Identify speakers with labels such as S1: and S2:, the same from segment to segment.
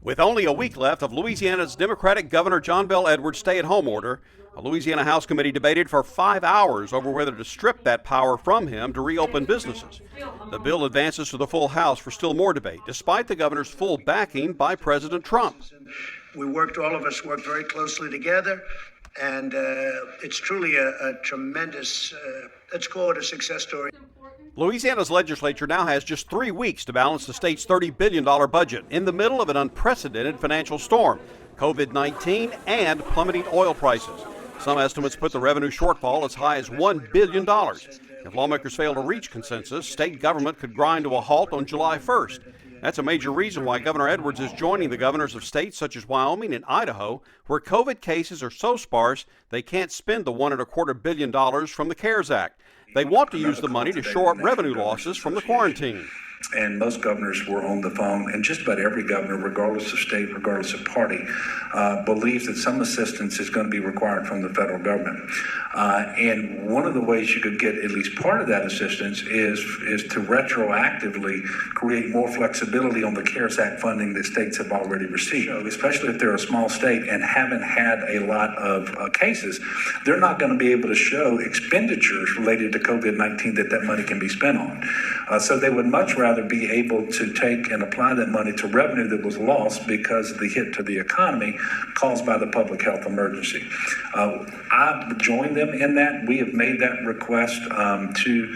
S1: With only a week left of Louisiana's Democratic Governor John Bel Edwards' stay-at-home order, a Louisiana House committee debated for 5 hours over whether to strip that power from him to reopen businesses. The bill advances to the full House for still more debate, despite the governor's full backing by President Trump.
S2: All of us worked very closely together, and it's truly a tremendous, let's call it a success story.
S1: Louisiana's legislature now has just 3 weeks to balance the state's $30 billion budget in the middle of an unprecedented financial storm, COVID-19, and plummeting oil prices. Some estimates put the revenue shortfall as high as $1 billion. If lawmakers fail to reach consensus, state government could grind to a halt on July 1st. That's a major reason why Governor Edwards is joining the governors of states such as Wyoming and Idaho, where COVID cases are so sparse they can't spend the $1.25 billion from the CARES Act. They want to use the money to shore up revenue losses from the quarantine.
S3: And most governors were on the phone, and just about every governor, regardless of state, regardless of party, believes that some assistance is going to be required from the federal government. And one of the ways you could get at least part of that assistance is to retroactively create more flexibility on the CARES Act funding that states have already received. So especially if they're a small state and haven't had a lot of cases, they're not going to be able to show expenditures related to COVID-19 that money can be spent on. So they would much rather be able to take and apply that money to revenue that was lost because of the hit to the economy caused by the public health emergency. I've joined them in that. We have made that request to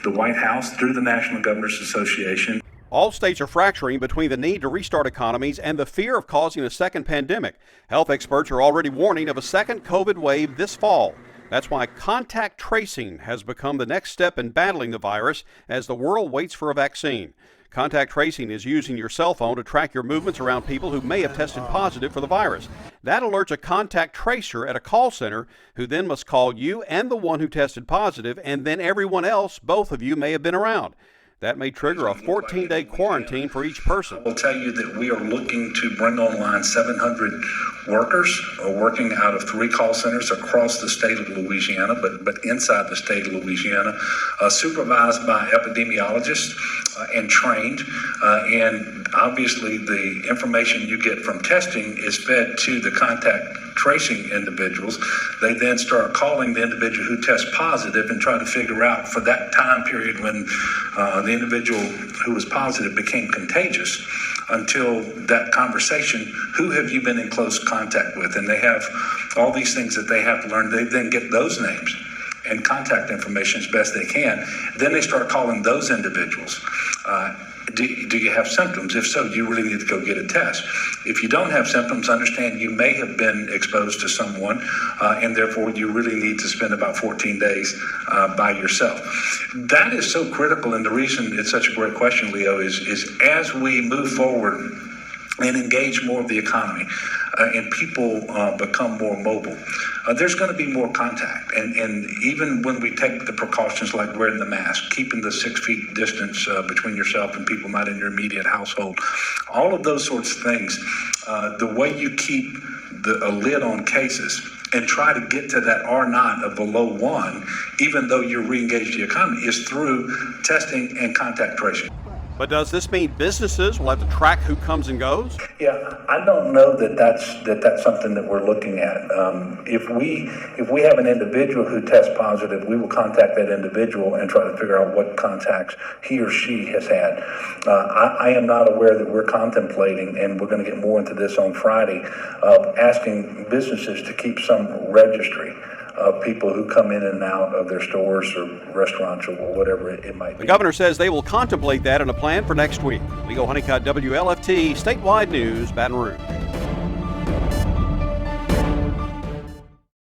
S3: the White House through the National Governors Association.
S1: All states are fracturing between the need to restart economies and the fear of causing a second pandemic. Health experts are already warning of a second COVID wave this fall. That's why contact tracing has become the next step in battling the virus as the world waits for a vaccine. Contact tracing is using your cell phone to track your movements around people who may have tested positive for the virus. That alerts a contact tracer at a call center who then must call you and the one who tested positive, and then everyone else both of you may have been around. That may trigger a 14-day quarantine for each person.
S3: I will tell you that we are looking to bring online 700 workers working out of 3 call centers across the state of Louisiana, but inside the state of Louisiana, supervised by epidemiologists and trained. And obviously the information you get from testing is fed to the contact tracing individuals. They then start calling the individual who tests positive and try to figure out for that time period when the individual who was positive became contagious until that conversation, who have you been in close contact with? And they have all these things that they have to learn. They then get those names and contact information as best they can. Then they start calling those individuals. Do you have symptoms? If so, you really need to go get a test. If you don't have symptoms, understand you may have been exposed to someone, and therefore you really need to spend about 14 days by yourself. That is so critical, and the reason it's such a great question, Leo, is as we move forward and engage more of the economy and people become more mobile, there's going to be more contact. And even when we take the precautions like wearing the mask, keeping the 6 feet distance between yourself and people not in your immediate household, all of those sorts of things, the way you keep a lid on cases and try to get to that R0 of below 1, even though you're re-engaged the economy, is through testing and contact tracing.
S1: But does this mean businesses will have to track who comes and goes?
S3: Yeah, I don't know that's something that we're looking at. If we have an individual who tests positive, we will contact that individual and try to figure out what contacts he or she has had. I am not aware that we're contemplating, and we're going to get more into this on Friday, of asking businesses to keep some registry of people who come in and out of their stores or restaurants or whatever it might be.
S1: The governor says they will contemplate that in a plan for next week. Leo Honeycutt, WLFT, Statewide News, Baton Rouge.